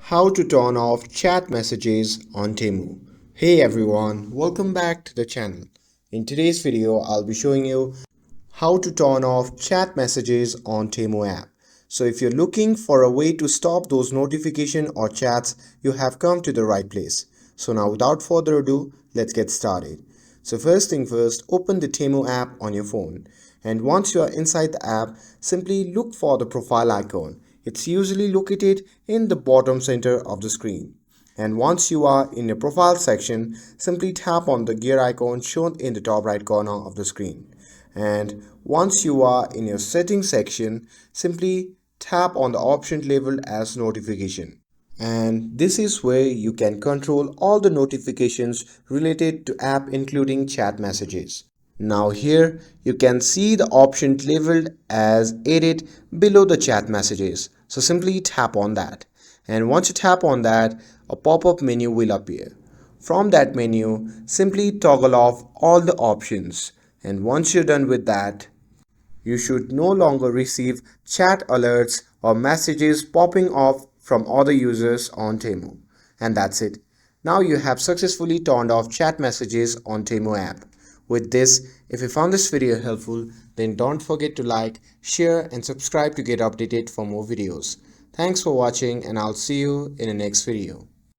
How to turn off chat messages on Temu. Hey everyone, welcome back to the channel. In today's video, I'll be showing you how to turn off chat messages on Temu app. So if you're looking for a way to stop those notifications or chats, you have come to the right place. So now without further ado, let's get started. So first thing first, open the Temu app on your phone. And once you are inside the app, simply look for the profile icon. It's usually located in the bottom center of the screen. And once you are in your profile section, simply tap on the gear icon shown in the top right corner of the screen. And once you are in your settings section, simply tap on the option labeled as notification. And this is where you can control all the notifications related to app including chat messages. Now here you can see the option labeled as edit below the chat messages. So simply tap on that. And once you tap on that, a pop-up menu will appear. From that menu, simply toggle off all the options. And once you're done with that, you should no longer receive chat alerts or messages popping off from other users on Temu. And that's it. Now you have successfully turned off chat messages on Temu app. With this, if you found this video helpful, then don't forget to like, share and subscribe to get updated for more videos. Thanks for watching and I'll see you in the next video.